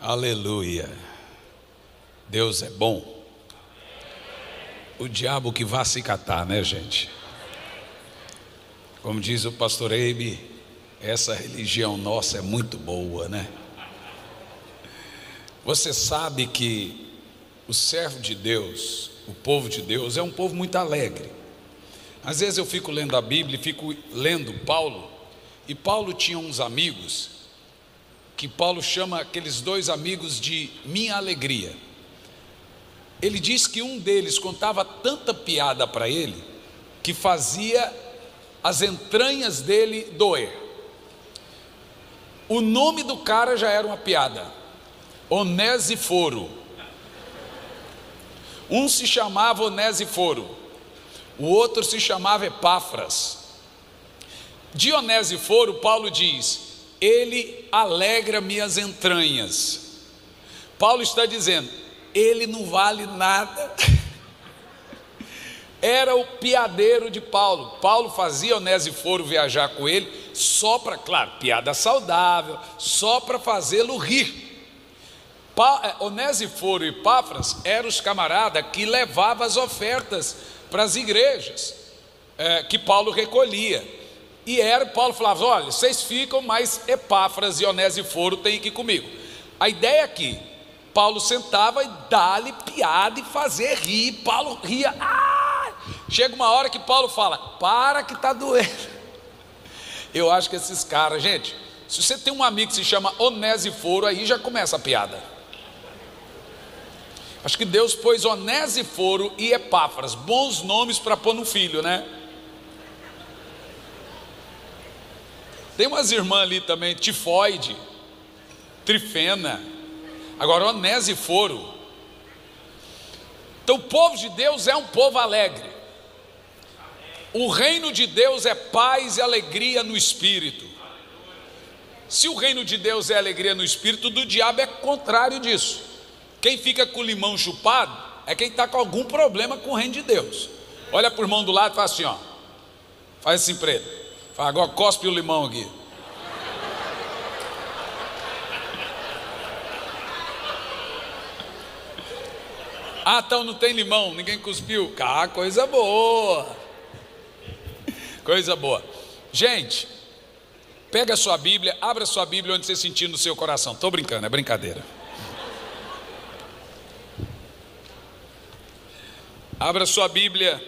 Aleluia. Deus é bom. O diabo que vá se catar, né, gente? Como diz o pastor Eibe, essa religião nossa é muito boa, né? Você sabe que o servo de Deus, o povo de Deus, é um povo muito alegre. Às vezes eu fico lendo a Bíblia e fico lendo Paulo, e Paulo tinha uns amigos, que Paulo chama aqueles dois amigos de minha alegria. Ele diz que um deles contava tanta piada para ele, que fazia as entranhas dele doer. O nome do cara já era uma piada: Onesíforo. Um se chamava Onesíforo, o outro se chamava Epáfras. De Onesíforo, Paulo diz: ele alegra minhas entranhas. Paulo está dizendo, ele não vale nada. Era o piadeiro de Paulo. Paulo fazia Onesíforo viajar com ele só para, claro, piada saudável, só para fazê-lo rir. Onesíforo e Epáfras eram os camaradas que levavam as ofertas para as igrejas, que Paulo recolhia. E Paulo falava: olha, vocês ficam, mas Epáfras e Onesíforo têm que ir comigo. A ideia é que Paulo sentava e dá-lhe piada e fazer rir. Paulo ria. Chega uma hora que Paulo fala: para que está doendo. Eu acho que esses caras, gente, se você tem um amigo que se chama Onesíforo, aí já começa a piada. Acho que Deus pôs Onesíforo e Epáfras, bons nomes para pôr no filho, né? Tem umas irmãs ali também, Tifoide, Trifena. Agora Onesíforo. Então o povo de Deus é um povo alegre. O reino de Deus é paz e alegria no espírito. Se o reino de Deus é alegria no espírito, do diabo é contrário disso. Quem fica com o limão chupado é quem está com algum problema com o reino de Deus. Olha para o irmão do lado e faz assim, ó. Faz assim para ele. Fala: agora cospe o limão aqui. Então não tem limão, ninguém cuspiu. Coisa boa. Coisa boa. Gente, pega a sua Bíblia, abra a sua Bíblia onde você sentir no seu coração. Estou brincando, é brincadeira. Abra a sua Bíblia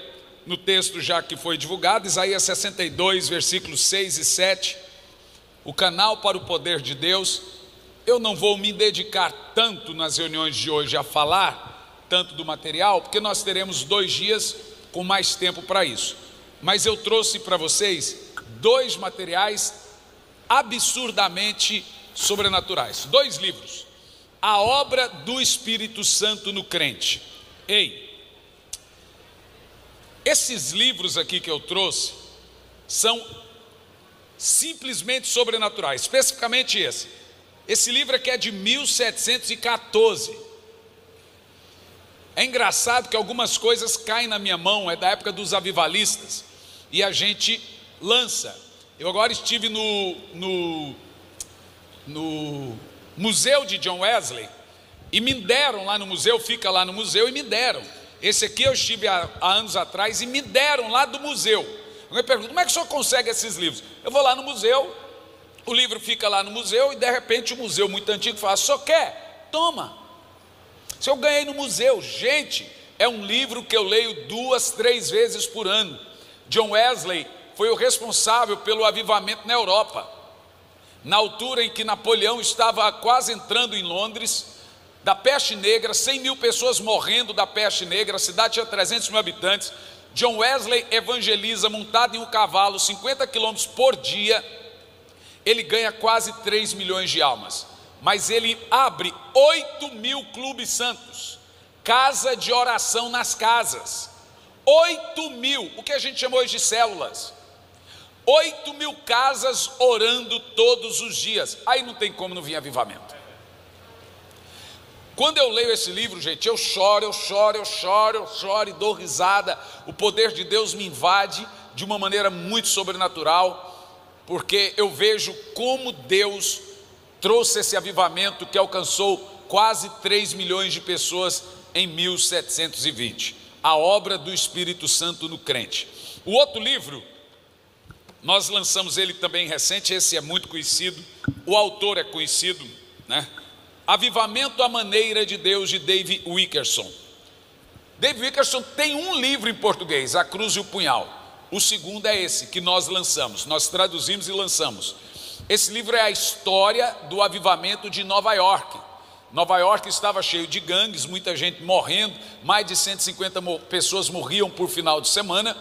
no texto já que foi divulgado, Isaías 62, versículos 6 e 7. O canal para o poder de Deus. Eu não vou me dedicar tanto nas reuniões de hoje a falar tanto do material, porque nós teremos 2 dias com mais tempo para isso. Mas eu trouxe para vocês 2 materiais absurdamente sobrenaturais, 2 livros: A Obra do Espírito Santo no Crente. Esses livros aqui que eu trouxe são simplesmente sobrenaturais, especificamente esse livro aqui é de 1714. É engraçado que algumas coisas caem na minha mão, é da época dos avivalistas, e a gente lança. Eu agora estive no museu de John Wesley, e me deram lá no museu, fica lá no museu, e me deram. Esse aqui eu estive há anos atrás, e me deram lá do museu. Eu me pergunto: como é que o senhor consegue esses livros? Eu vou lá no museu, o livro fica lá no museu, e de repente o museu muito antigo fala: o senhor quer? Toma. Se eu ganhei no museu, gente, é um livro que eu leio 2, 3 vezes por ano. John Wesley foi o responsável pelo avivamento na Europa. Na altura em que Napoleão estava quase entrando em Londres, da peste negra, 100 mil pessoas morrendo da peste negra, a cidade tinha 300 mil habitantes. John Wesley evangeliza montado em um cavalo, 50 quilômetros por dia. Ele ganha quase 3 milhões de almas. Mas ele abre 8 mil clubes santos, casa de oração nas casas, 8 mil, o que a gente chama hoje de células, 8 mil casas orando todos os dias. Aí não tem como não vir avivamento. Quando eu leio esse livro, gente, eu choro e dou risada. O poder de Deus me invade de uma maneira muito sobrenatural, porque eu vejo como Deus trouxe esse avivamento que alcançou quase 3 milhões de pessoas em 1720. A obra do Espírito Santo no crente. O outro livro, nós lançamos ele também recente, esse é muito conhecido, o autor é conhecido, né? Avivamento à Maneira de Deus, de Dave Wilkerson. Dave Wilkerson tem um livro em português, A Cruz e o Punhal. O segundo é esse que nós lançamos, nós traduzimos e lançamos. Esse livro é a história do avivamento de Nova York. Nova York estava cheio de gangues, muita gente morrendo, mais de 150 pessoas morriam por final de semana,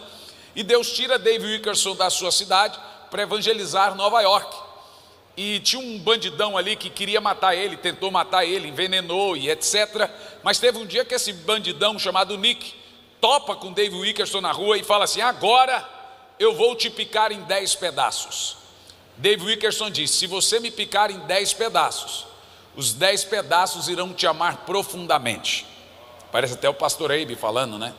e Deus tira Dave Wilkerson da sua cidade para evangelizar Nova York. E tinha um bandidão ali que queria matar ele, tentou matar ele, envenenou e etc. Mas teve um dia que esse bandidão chamado Nick topa com Dave Wilkerson na rua e fala assim: agora eu vou te picar em 10 pedaços. Dave Wilkerson diz: se você me picar em 10 pedaços, os 10 pedaços irão te amar profundamente. Parece até o pastor Abe falando, né?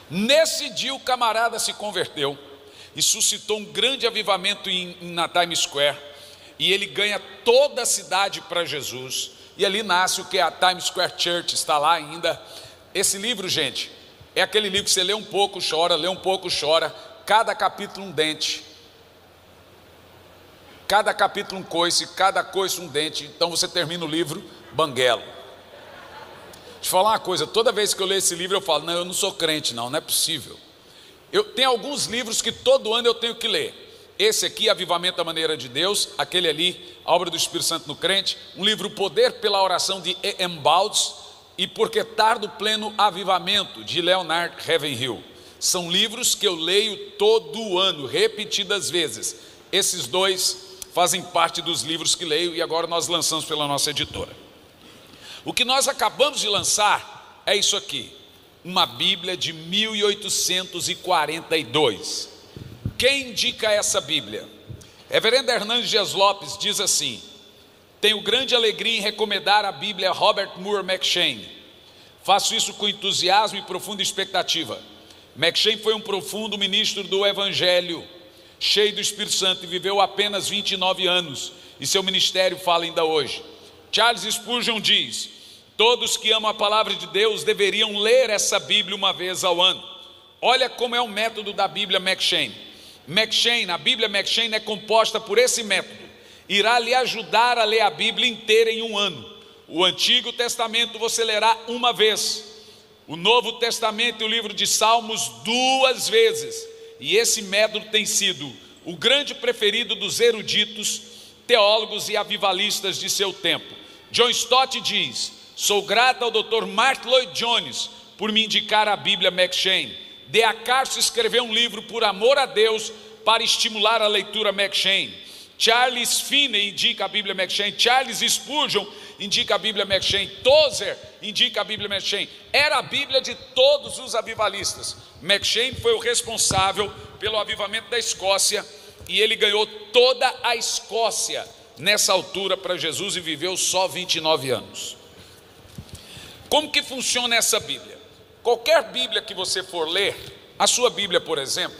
Nesse dia o camarada se converteu e suscitou um grande avivamento na Times Square, e ele ganha toda a cidade para Jesus, e ali nasce o que é a Times Square Church, está lá ainda. Esse livro, gente, é aquele livro que você lê um pouco, chora, lê um pouco, chora, cada capítulo um dente, cada capítulo um coice, cada coice um dente, então você termina o livro banguelo. Deixa eu falar uma coisa, toda vez que eu leio esse livro eu falo: não, eu não sou crente, não é possível. Eu tenho alguns livros que todo ano eu tenho que ler. Esse aqui, Avivamento à Maneira de Deus. Aquele ali, A Obra do Espírito Santo no Crente. Um livro, Poder pela Oração, de E.M. Bounds. E Porque Tardo Pleno Avivamento, de Leonard Ravenhill. São livros que eu leio todo ano, repetidas vezes. Esses dois fazem parte dos livros que leio, e agora nós lançamos pela nossa editora. O que nós acabamos de lançar é isso aqui, uma Bíblia de 1842. Quem indica essa Bíblia? Reverendo Hernandes Dias Lopes diz assim: tenho grande alegria em recomendar a Bíblia Robert Moore McCheyne. Faço isso com entusiasmo e profunda expectativa. McCheyne foi um profundo ministro do Evangelho, cheio do Espírito Santo, e viveu apenas 29 anos, e seu ministério fala ainda hoje. Charles Spurgeon diz: todos que amam a palavra de Deus deveriam ler essa Bíblia uma vez ao ano. Olha como é o método da Bíblia McCheyne. A Bíblia McCheyne é composta por esse método. Irá lhe ajudar a ler a Bíblia inteira em um ano. O Antigo Testamento você lerá uma vez. O Novo Testamento e o livro de Salmos 2 vezes. E esse método tem sido o grande preferido dos eruditos, teólogos e avivalistas de seu tempo. John Stott diz: sou grato ao Dr. Martyn Lloyd-Jones por me indicar a Bíblia McCheyne. D.A. Carson escreveu um livro por amor a Deus para estimular a leitura McCheyne. Charles Finney indica a Bíblia McCheyne. Charles Spurgeon indica a Bíblia McCheyne. Tozer indica a Bíblia McCheyne. Era a Bíblia de todos os avivalistas. McCheyne foi o responsável pelo avivamento da Escócia, e ele ganhou toda a Escócia nessa altura para Jesus, e viveu só 29 anos. Como que funciona essa Bíblia? Qualquer Bíblia que você for ler, a sua Bíblia, por exemplo,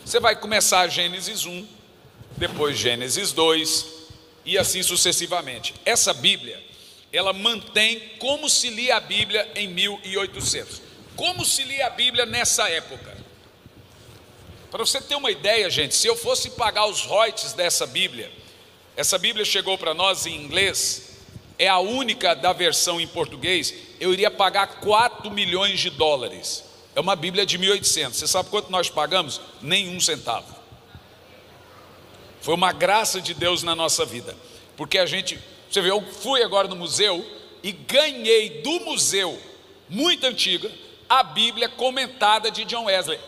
você vai começar Gênesis 1, depois Gênesis 2, e assim sucessivamente. Essa Bíblia, ela mantém como se lia a Bíblia em 1800. Como se lia a Bíblia nessa época? Para você ter uma ideia, gente, se eu fosse pagar os royalties dessa Bíblia, essa Bíblia chegou para nós em inglês, é a única da versão em português, eu iria pagar 4 milhões de dólares. É uma Bíblia de 1800. Você sabe quanto nós pagamos? Nenhum centavo. Foi uma graça de Deus na nossa vida, porque a gente, você vê, eu fui agora no museu e ganhei do museu, muito antiga, a Bíblia comentada de John Wesley.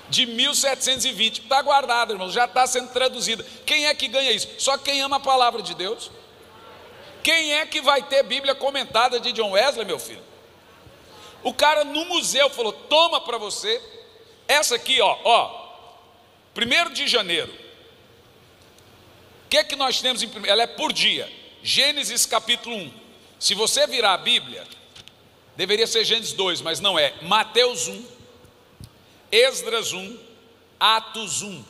De 1720, está guardado, irmão, já está sendo traduzida. Quem é que ganha isso? Só quem ama a palavra de Deus. Quem é que vai ter Bíblia comentada de John Wesley, meu filho? O cara no museu falou: toma para você, essa aqui, ó, 1º de janeiro. O que é que nós temos em primeiro? Ela é por dia. Gênesis capítulo 1. Se você virar a Bíblia, deveria ser Gênesis 2, mas não é. Mateus 1, Esdras 1, Atos 1.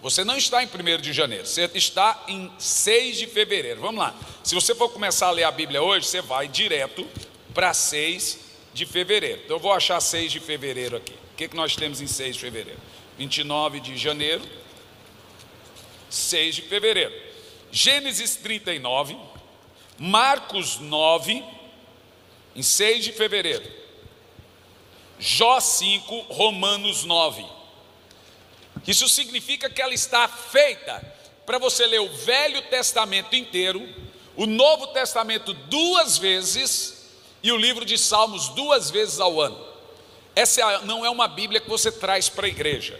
Você não está em 1º de janeiro, você está em 6 de fevereiro. Vamos lá. Se você for começar a ler a Bíblia hoje, você vai direto para 6 de fevereiro. Então eu vou achar 6 de fevereiro aqui. O que nós temos em 6 de fevereiro? 29 de janeiro, 6 de fevereiro. Gênesis 39, Marcos 9, em 6 de fevereiro. Jó 5, Romanos 9. Isso significa que ela está feita para você ler o Velho Testamento inteiro, o Novo Testamento 2 vezes e o livro de Salmos 2 vezes ao ano. Essa não é uma Bíblia que você traz para a igreja,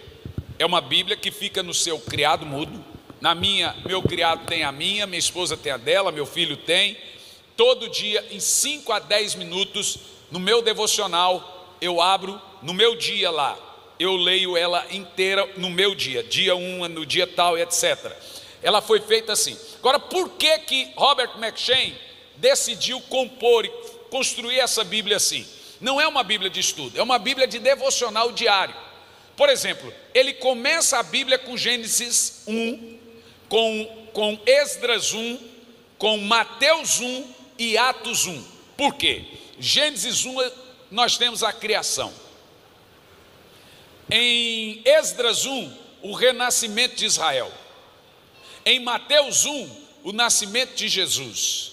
é uma Bíblia que fica no seu criado mudo. Na minha, meu criado tem a minha esposa tem a dela, meu filho tem. Todo dia, em 5 a 10 minutos, no meu devocional, eu abro no meu dia lá. Eu leio ela inteira no meu dia, dia 1, no dia tal, etc. Ela foi feita assim. Agora, por que Robert McCheyne decidiu compor e construir essa Bíblia assim? Não é uma Bíblia de estudo, é uma Bíblia de devocional diário. Por exemplo, ele começa a Bíblia com Gênesis 1, com Esdras 1, com Mateus 1 e Atos 1. Por quê? Gênesis 1 nós temos a criação. Em Esdras 1, o renascimento de Israel. Em Mateus 1, o nascimento de Jesus.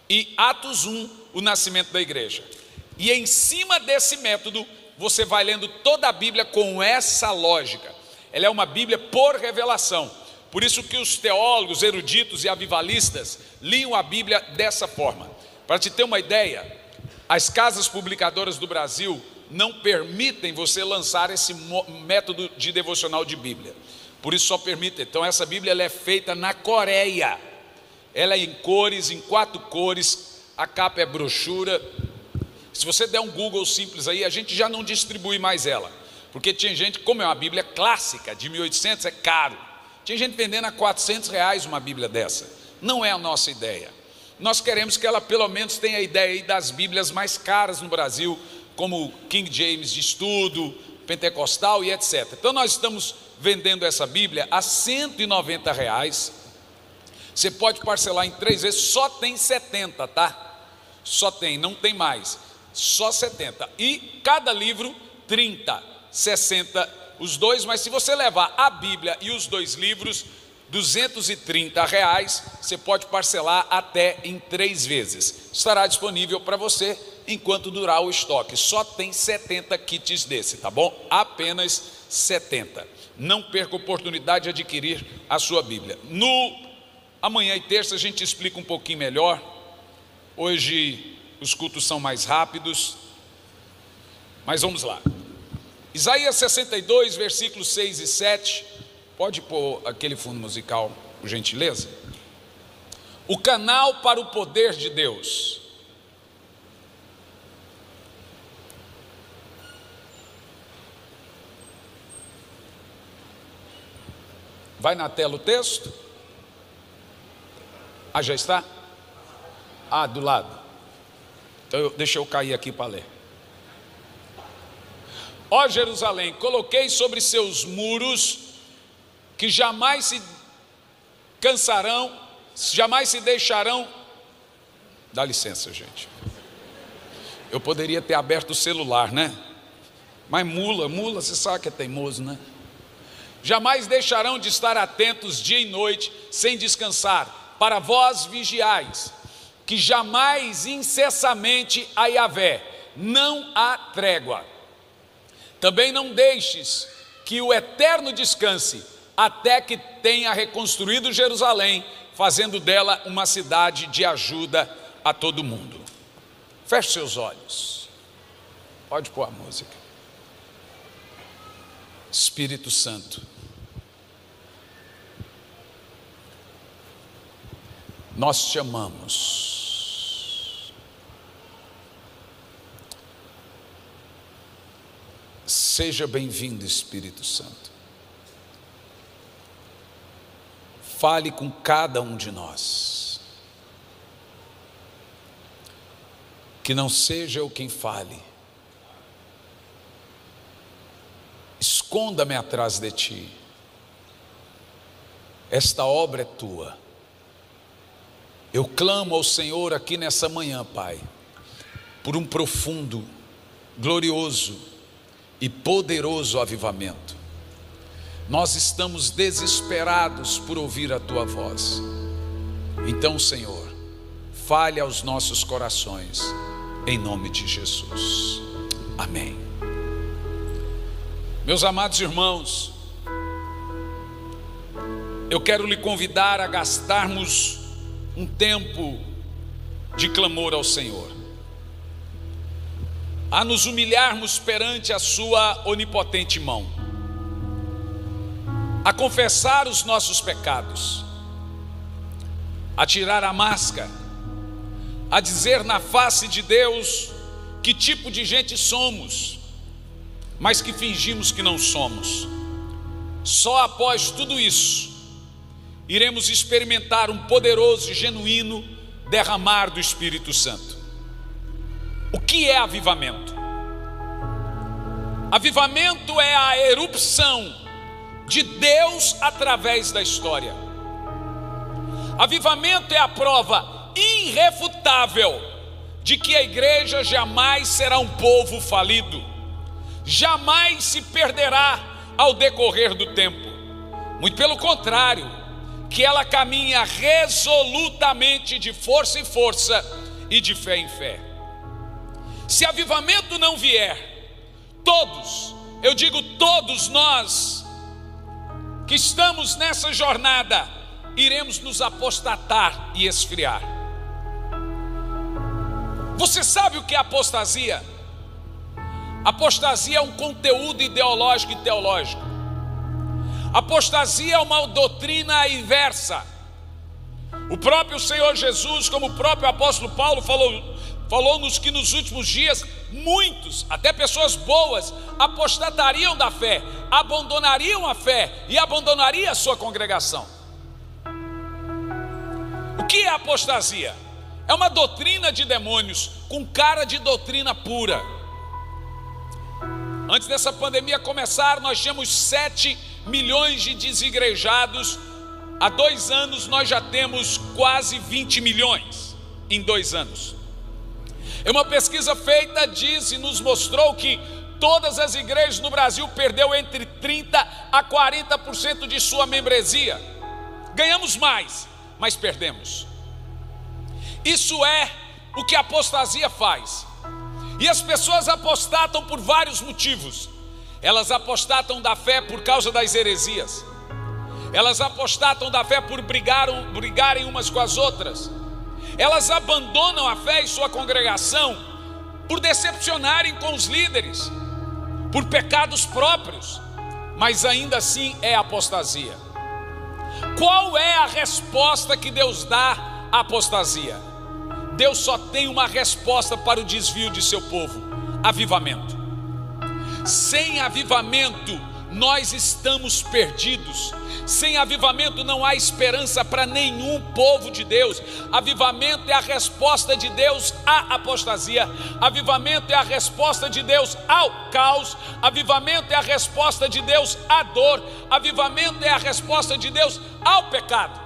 E Atos 1, o nascimento da igreja. E em cima desse método, você vai lendo toda a Bíblia com essa lógica. Ela é uma Bíblia por revelação. Por isso que os teólogos, eruditos e avivalistas liam a Bíblia dessa forma. Para te ter uma ideia, as casas publicadoras do Brasil não permitem você lançar esse método de devocional de Bíblia. Por isso só permitem. Então essa Bíblia ela é feita na Coreia. Ela é em cores, em 4 cores. A capa é brochura. Se você der um Google simples aí, a gente já não distribui mais ela. Porque tinha gente, como é uma Bíblia clássica, de 1800, é caro. Tinha gente vendendo a R$400 uma Bíblia dessa. Não é a nossa ideia. Nós queremos que ela pelo menos tenha a ideia aí das Bíblias mais caras no Brasil, como King James de estudo, pentecostal e etc. Então nós estamos vendendo essa Bíblia a R$190. Você pode parcelar em 3 vezes, só tem 70, tá? Só tem, não tem mais, só 70. E cada livro 30, 60, os dois. Mas se você levar a Bíblia e os 2 livros, R$230, você pode parcelar até em 3 vezes. Estará disponível para você enquanto durar o estoque. Só tem 70 kits desse, tá bom? Apenas 70. Não perca a oportunidade de adquirir a sua Bíblia. Amanhã e terça a gente explica um pouquinho melhor. Hoje os cultos são mais rápidos, mas vamos lá. Isaías 62, versículos 6 e 7. Pode pôr aquele fundo musical, por gentileza? O canal para o poder de Deus. Vai na tela o texto? Já está? Do lado. Então deixa eu cair aqui para ler. Ó Jerusalém, coloquei sobre seus muros, que jamais se cansarão, jamais se deixarão. Dá licença, gente. Eu poderia ter aberto o celular, né? Mas mula, você sabe que é teimoso, né? Jamais deixarão de estar atentos dia e noite, sem descansar. Para vós vigiais, que jamais incessammente a Yahvé, não há trégua. Também não deixes que o Eterno descanse, até que tenha reconstruído Jerusalém, fazendo dela uma cidade de ajuda a todo mundo. Feche seus olhos. Pode pôr a música. Espírito Santo, nós te amamos. Seja bem-vindo, Espírito Santo. Fale com cada um de nós. Que não seja eu quem fale. Esconda-me atrás de ti. esta obra é tua. Eu clamo ao Senhor aqui nessa manhã, Pai, por um profundo, glorioso e poderoso avivamento. Nós estamos desesperados por ouvir a tua voz. Então, Senhor, fale aos nossos corações, em nome de Jesus. Amém. Meus amados irmãos, eu quero lhe convidar a gastarmos um tempo de clamor ao Senhor, a nos humilharmos perante a sua onipotente mão, a confessar os nossos pecados, a tirar a máscara, a dizer na face de Deus que tipo de gente somos, mas que fingimos que não somos. Só após tudo isso iremos experimentar um poderoso e genuíno derramar do Espírito Santo. O que é avivamento? Avivamento é a erupção de Deus através da história. Avivamento é a prova irrefutável de que a igreja jamais será um povo falido, jamais se perderá ao decorrer do tempo. Muito pelo contrário, que ela caminha resolutamente de força em força e de fé em fé. Se avivamento não vier, todos, eu digo todos nós que estamos nessa jornada, iremos nos apostatar e esfriar. Você sabe o que é apostasia? Apostasia é um conteúdo ideológico e teológico. Apostasia é uma doutrina inversa. O próprio Senhor Jesus, como o próprio apóstolo Paulo falou-nos que nos últimos dias muitos, até pessoas boas, apostatariam da fé, abandonariam a fé e abandonariam a sua congregação. O que é apostasia? É uma doutrina de demônios com cara de doutrina pura. Antes dessa pandemia começar, nós tínhamos 7 milhões de desigrejados. Há 2 anos nós já temos quase 20 milhões em 2 anos. Uma pesquisa feita diz e nos mostrou que todas as igrejas no Brasil perdeu entre 30% a 40% de sua membresia. Ganhamos mais, mas perdemos. Isso é o que a apostasia faz. E as pessoas apostatam por vários motivos. Elas apostatam da fé por causa das heresias. Elas apostatam da fé por brigarem umas com as outras. Elas abandonam a fé em sua congregação por decepcionarem com os líderes, por pecados próprios, mas ainda assim é apostasia. Qual é a resposta que Deus dá à apostasia? Deus só tem uma resposta para o desvio de seu povo: avivamento. Sem avivamento nós estamos perdidos. Sem avivamento não há esperança para nenhum povo de Deus. Avivamento é a resposta de Deus à apostasia. Avivamento é a resposta de Deus ao caos. Avivamento é a resposta de Deus à dor. Avivamento é a resposta de Deus ao pecado.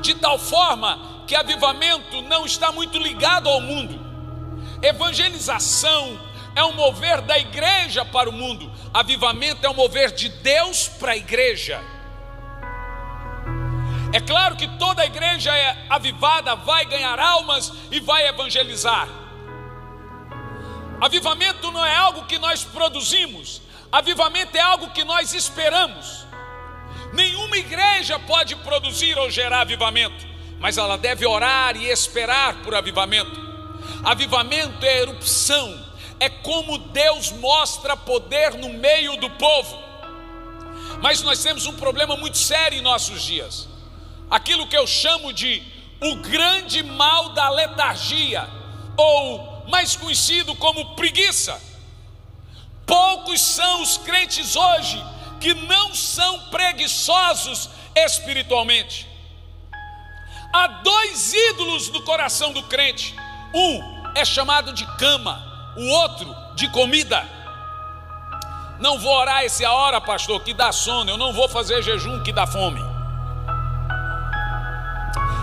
De tal forma que avivamento não está muito ligado ao mundo. Evangelização é um mover da igreja para o mundo. Avivamento é um mover de Deus para a igreja. É claro que toda a igreja avivada vai ganhar almas e vai evangelizar. Avivamento não é algo que nós produzimos. Avivamento é algo que nós esperamos. Nenhuma igreja pode produzir ou gerar avivamento, mas ela deve orar e esperar por avivamento. Avivamento é erupção, é como Deus mostra poder no meio do povo. Mas nós temos um problema muito sério em nossos dias, aquilo que eu chamo de o grande mal da letargia, ou mais conhecido como preguiça. Poucos são os crentes hoje que não são preguiçosos espiritualmente. Há 2 ídolos no coração do crente. Um é chamado de cama, o outro de comida. Não vou orar essa hora, pastor, que dá sono. Eu não vou fazer jejum, que dá fome.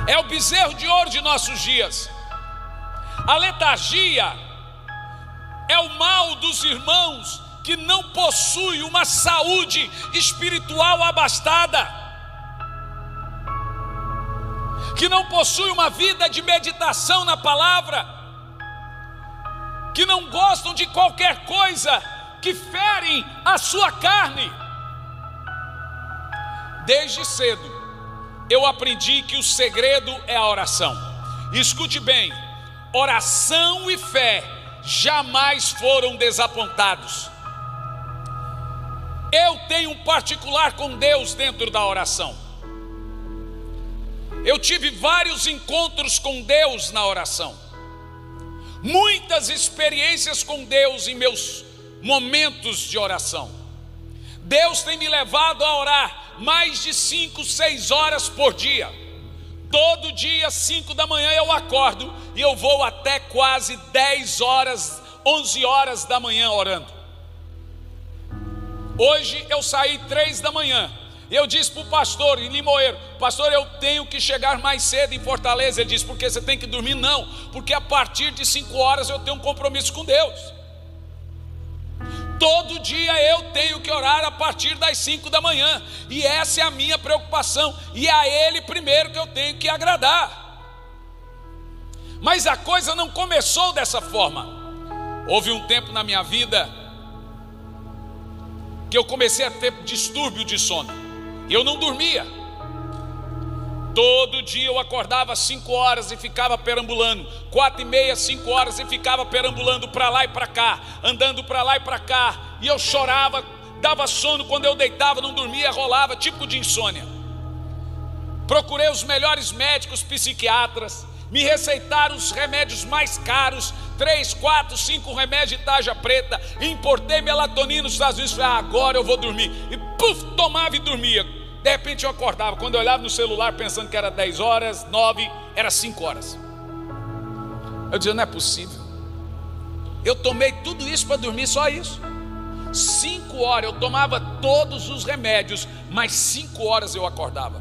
É o bezerro de ouro de nossos dias. A letargia é o mal dos irmãos que não possuem uma saúde espiritual abastada, que não possuem uma vida de meditação na palavra, que não gostam de qualquer coisa que ferem a sua carne. Desde cedo eu aprendi que o segredo é a oração. E escute bem, oração e fé jamais foram desapontados. Eu tenho um particular com Deus dentro da oração. Eu tive vários encontros com Deus na oração, muitas experiências com Deus em meus momentos de oração. Deus tem me levado a orar mais de 5, 6 horas por dia. Todo dia, 5 da manhã eu acordo e eu vou até quase 10 horas, 11 horas da manhã orando. Hoje eu saí 3 da manhã. Eu disse para o pastor em Limoeiro: pastor, eu tenho que chegar mais cedo em Fortaleza. Ele disse: porque você tem que dormir? Não, porque a partir de 5 horas eu tenho um compromisso com Deus. Todo dia eu tenho que orar a partir das 5 da manhã. E essa é a minha preocupação. E é a Ele primeiro que eu tenho que agradar. Mas a coisa não começou dessa forma. Houve um tempo na minha vida que eu comecei a ter distúrbio de sono. Eu não dormia. Todo dia eu acordava às 5 horas e ficava perambulando, 4h30, 5 horas e ficava perambulando para lá e para cá, andando para lá e para cá. E eu chorava, dava sono quando eu deitava, não dormia, rolava, tipo de insônia. Procurei os melhores médicos psiquiatras, me receitaram os remédios mais caros, 3, 4, 5 remédios de tarja preta. Importei melatonina nos Estados Unidos. Falei: agora eu vou dormir. E puf, tomava e dormia. De repente eu acordava, quando eu olhava no celular pensando que era 10 horas, 9, era 5 horas. Eu dizia: não é possível. Eu tomei tudo isso para dormir, só isso. 5 horas, eu tomava todos os remédios, mas 5 horas eu acordava.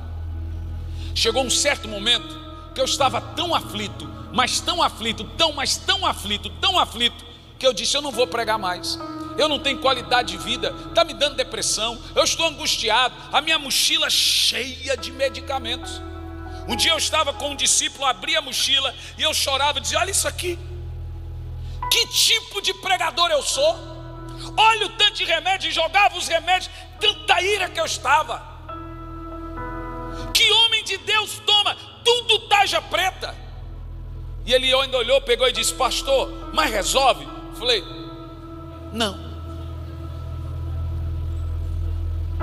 Chegou um certo momento que eu estava tão aflito, mas tão aflito, tão aflito, que eu disse: eu não vou pregar mais. Eu não tenho qualidade de vida, está me dando depressão, eu estou angustiado, a minha mochila cheia de medicamentos. Um dia eu estava com um discípulo, abri a mochila e eu chorava, dizia: olha isso aqui, que tipo de pregador eu sou? Olha o tanto de remédio, e jogava os remédios, tanta ira que eu estava. Que homem de Deus toma tudo tarja preta? E ele ainda olhou, pegou e disse: pastor, mas resolve? Eu falei: não.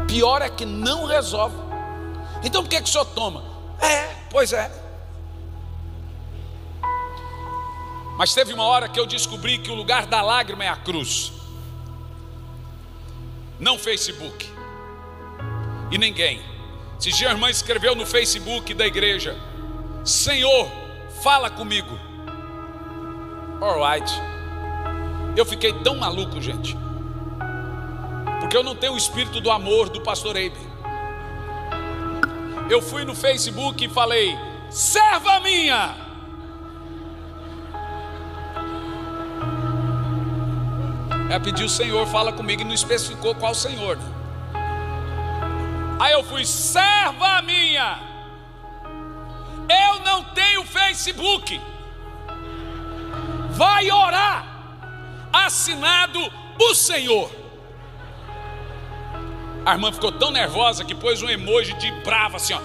Pior é que não resolve. Então por que o senhor toma? Pois é. Mas teve uma hora que eu descobri que o lugar da lágrima é a cruz, não Facebook e ninguém. Esses dias a irmã escreveu no Facebook da igreja: Senhor, fala comigo. Alright. Eu fiquei tão maluco, gente, porque eu não tenho o espírito do amor do pastor Eibe. Eu fui no Facebook e falei: serva minha. Pediu o Senhor, fala comigo, e não especificou qual Senhor, né? Aí eu fui: serva minha, eu não tenho Facebook, vai orar, assinado o Senhor. A irmã ficou tão nervosa que pôs um emoji de brava assim, ó.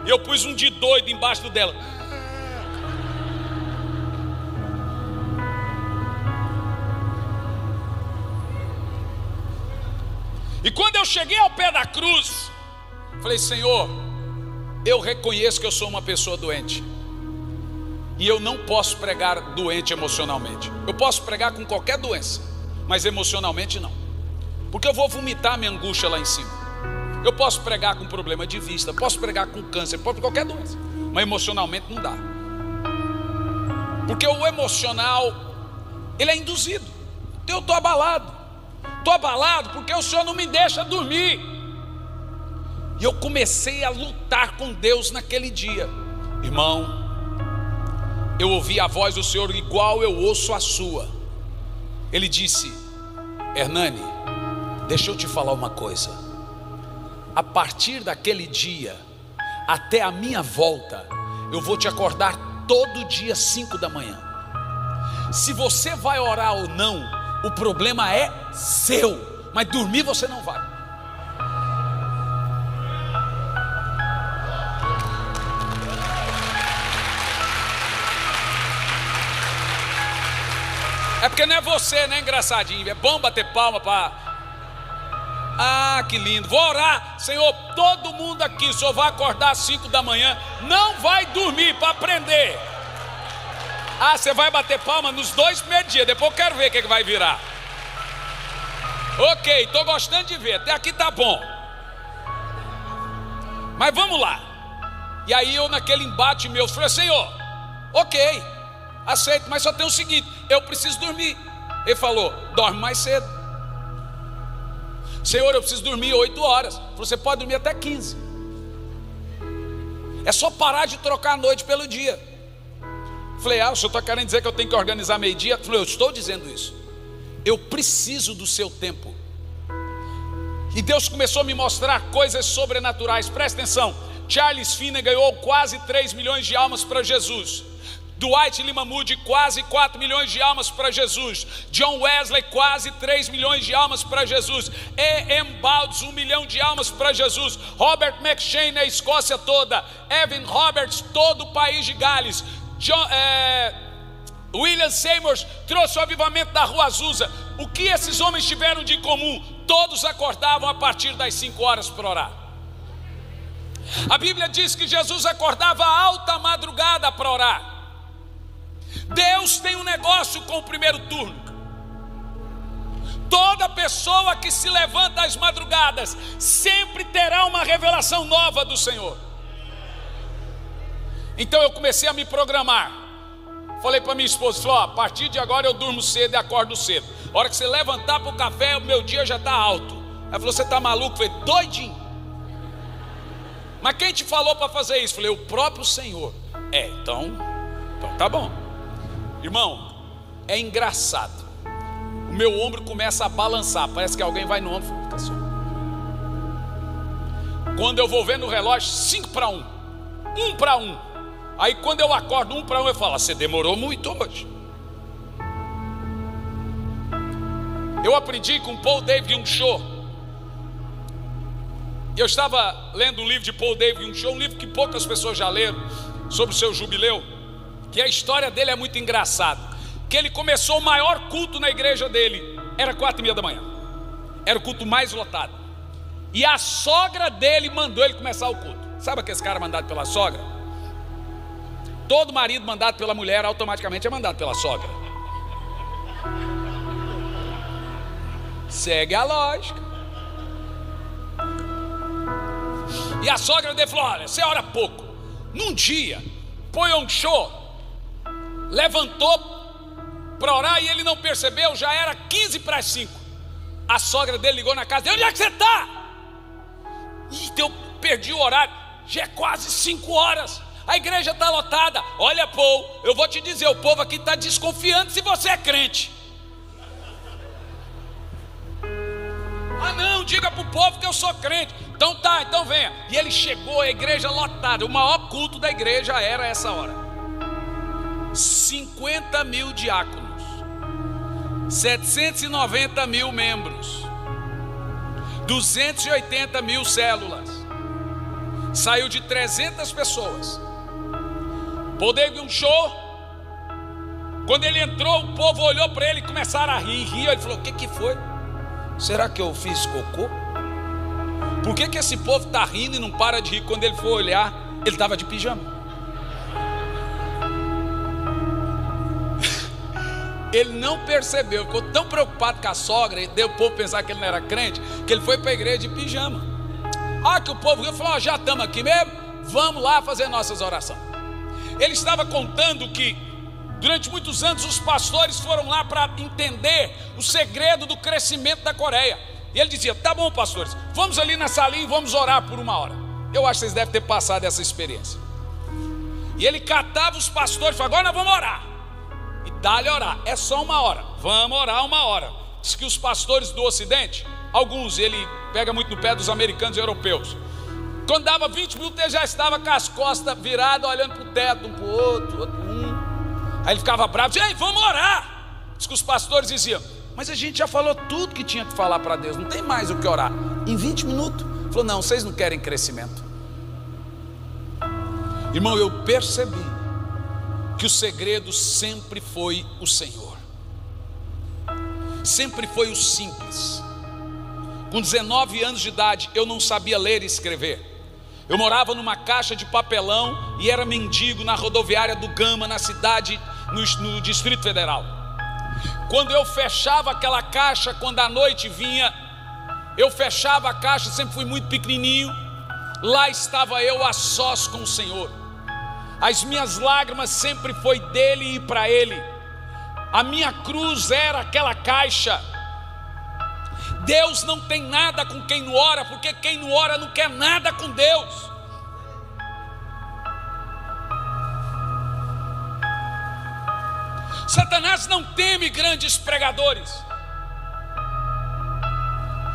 Eu pus um de doido embaixo dela. E quando eu cheguei ao pé da cruz, falei: Senhor, eu reconheço que eu sou uma pessoa doente, e eu não posso pregar doente emocionalmente. Eu posso pregar com qualquer doença, mas emocionalmente não, porque eu vou vomitar minha angústia lá em cima. Eu posso pregar com problema de vista, posso pregar com câncer, posso com qualquer doença, mas emocionalmente não dá. Porque o emocional, ele é induzido. Então eu estou abalado porque o Senhor não me deixa dormir. E eu comecei a lutar com Deus naquele dia. Irmão, eu ouvi a voz do Senhor igual eu ouço a sua. Ele disse: Hernani, deixa eu te falar uma coisa. A partir daquele dia, até a minha volta, eu vou te acordar todo dia 5 da manhã. Se você vai orar ou não, o problema é seu, mas dormir você não vai. É porque não é você, né, engraçadinho? É bom bater palma para... Ah, que lindo. Vou orar. Senhor, todo mundo aqui, o Senhor vai acordar às 5 da manhã, não vai dormir para aprender. Ah, você vai bater palma nos 2 primeiros dias, depois eu quero ver o que vai virar. Ok, estou gostando de ver, até aqui tá bom. Mas vamos lá. E aí eu, naquele embate meu, falei: Senhor, ok, aceito, mas só tem o seguinte: eu preciso dormir. Ele falou: dorme mais cedo. Senhor, eu preciso dormir 8 horas. Ele falou: você pode dormir até 15. É só parar de trocar a noite pelo dia. Falei: o senhor está querendo dizer que eu tenho que organizar meio-dia? Falei: eu estou dizendo isso. Eu preciso do seu tempo. E Deus começou a me mostrar coisas sobrenaturais. Presta atenção. Charles Finney ganhou quase 3 milhões de almas para Jesus. Dwight Lima Moody, quase 4 milhões de almas para Jesus. John Wesley, quase 3 milhões de almas para Jesus. E.M. Baldes, 1 milhão de almas para Jesus. Robert McShane, a Escócia toda. Evan Roberts, todo o país de Gales. William Seymour trouxe o avivamento da Rua Azusa. O que esses homens tiveram de comum? Todos acordavam a partir das 5 horas para orar. A Bíblia diz que Jesus acordava a alta madrugada para orar. Deus tem um negócio com o primeiro turno. Toda pessoa que se levanta às madrugadas sempre terá uma revelação nova do Senhor. Então eu comecei a me programar. Falei para minha esposa: a partir de agora eu durmo cedo e acordo cedo. A hora que você levantar para o café, o meu dia já está alto. Ela falou: você está maluco? Eu falei: doidinho. Mas quem te falou para fazer isso? Eu falei: o próprio Senhor. Então tá bom. Irmão, é engraçado. O meu ombro começa a balançar. Parece que alguém vai no ombro. Fica assim. Quando eu vou ver no relógio, 5 para 1. 1 para 1. Aí quando eu acordo 1 para 1, eu falo: você demorou muito hoje. Eu aprendi com Paul David Unschor. Eu estava lendo um livro de Paul David Unschor, um livro que poucas pessoas já leram, sobre o seu jubileu. Que a história dele é muito engraçada. Que ele começou o maior culto na igreja dele. Era 4:30 da manhã. Era o culto mais lotado. E a sogra dele mandou ele começar o culto. Sabe aquele cara mandado pela sogra? Todo marido mandado pela mulher automaticamente é mandado pela sogra. Segue a lógica. E a sogra dele falou: olha, você ora pouco. Num dia, Paul Show levantou para orar e ele não percebeu, já era 15 para 5. A sogra dele ligou na casa dele: onde é que você está? Então eu perdi o horário, já é quase 5 horas, a igreja está lotada. Olha, Paul, eu vou te dizer, o povo aqui está desconfiando se você é crente. Ah não, diga para o povo que eu sou crente. Então tá, então venha. E ele chegou, a igreja lotada. O maior culto da igreja era essa hora. 50 mil diáconos, 790 mil membros, 280 mil células. Saiu de 300 pessoas. Poder um show. Quando ele entrou, o povo olhou para ele e começaram a rir. Ele falou: o que foi? Será que eu fiz cocô? Por que esse povo está rindo e não para de rir? Quando ele foi olhar, ele estava de pijama. Ele não percebeu, ficou tão preocupado com a sogra, e deu o povo pensar que ele não era crente, que ele foi para a igreja de pijama. Que o povo riu e falou: já estamos aqui mesmo, vamos lá fazer nossas orações. Ele estava contando que durante muitos anos os pastores foram lá para entender o segredo do crescimento da Coreia. E ele dizia: tá bom, pastores, vamos ali na salinha e vamos orar por 1 hora. Eu acho que vocês devem ter passado essa experiência. E ele catava os pastores e falava: agora nós vamos orar. E dá-lhe orar, é só 1 hora, vamos orar 1 hora. Diz que os pastores do Ocidente, alguns, ele pega muito no pé dos americanos e europeus, quando dava 20 minutos ele já estava com as costas viradas, olhando para o teto, um para o outro, outro um. Aí ele ficava bravo, dizia: ei, vamos orar. Diz que os pastores diziam: mas a gente já falou tudo que tinha que falar para Deus, não tem mais o que orar. Em 20 minutos, ele falou: não, vocês não querem crescimento. Irmão, eu percebi que o segredo sempre foi o Senhor, sempre foi o simples. Com 19 anos de idade, eu não sabia ler e escrever. Eu morava numa caixa de papelão e era mendigo na rodoviária do Gama, na cidade, no Distrito Federal. Quando eu fechava aquela caixa, quando a noite vinha, eu fechava a caixa, sempre fui muito pequenininho. Lá estava eu a sós com o Senhor. As minhas lágrimas sempre foi dele e para ele. A minha cruz era aquela caixa. Deus não tem nada com quem não ora, porque quem não ora não quer nada com Deus. Satanás não teme grandes pregadores.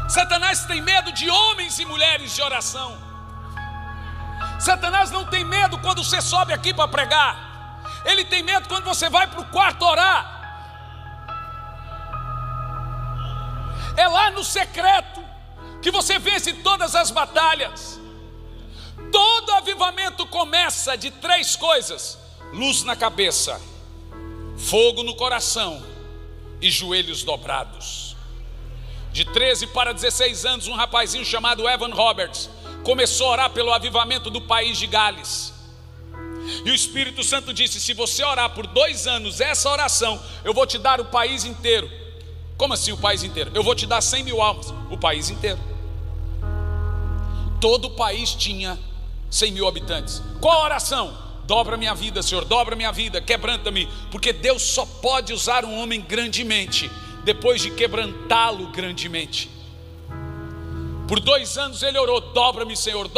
Satanás tem medo de homens e mulheres de oração. Satanás não tem medo quando você sobe aqui para pregar. Ele tem medo quando você vai para o quarto orar. É lá no secreto que você vence todas as batalhas. Todo avivamento começa de 3 coisas: luz na cabeça, fogo no coração e joelhos dobrados. De 13 para 16 anos, um rapazinho chamado Evan Roberts começou a orar pelo avivamento do país de Gales. E o Espírito Santo disse: se você orar por 2 anos essa oração, eu vou te dar o país inteiro. Como assim o país inteiro? Eu vou te dar 100 mil almas. O país inteiro. Todo o país tinha 100 mil habitantes. Qual a oração? Dobra minha vida, Senhor, dobra minha vida, quebranta-me. Porque Deus só pode usar um homem grandemente depois de quebrantá-lo grandemente. Por 2 anos ele orou: dobra-me, Senhor,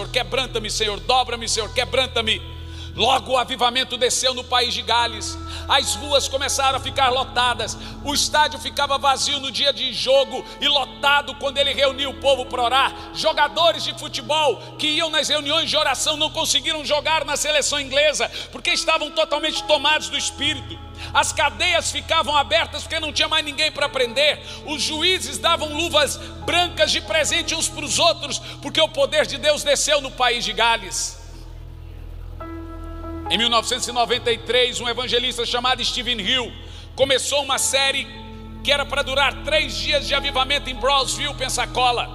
quebranta-me, Senhor, dobra-me, Senhor, quebranta-me. Logo o avivamento desceu no país de Gales. As ruas começaram a ficar lotadas. O estádio ficava vazio no dia de jogo e lotado quando ele reuniu o povo para orar. Jogadores de futebol que iam nas reuniões de oração não conseguiram jogar na seleção inglesa porque estavam totalmente tomados do Espírito. As cadeias ficavam abertas porque não tinha mais ninguém para prender. Os juízes davam luvas brancas de presente uns para os outros porque o poder de Deus desceu no país de Gales. Em 1993, um evangelista chamado Stephen Hill começou uma série que era para durar 3 dias de avivamento em Brownsville, Pensacola.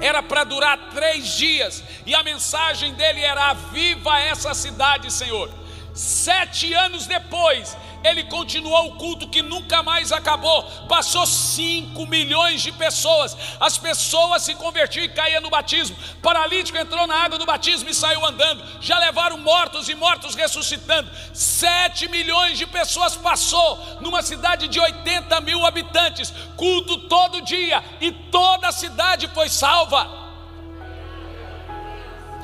Era para durar 3 dias e a mensagem dele era: aviva essa cidade, Senhor. 7 anos depois, ele continuou o culto que nunca mais acabou. Passou 5 milhões de pessoas. As pessoas se convertiam e caíam no batismo. Paralítico entrou na água do batismo e saiu andando. Já levaram mortos e mortos ressuscitando. 7 milhões de pessoas passou numa cidade de 80 mil habitantes. Culto todo dia e toda a cidade foi salva.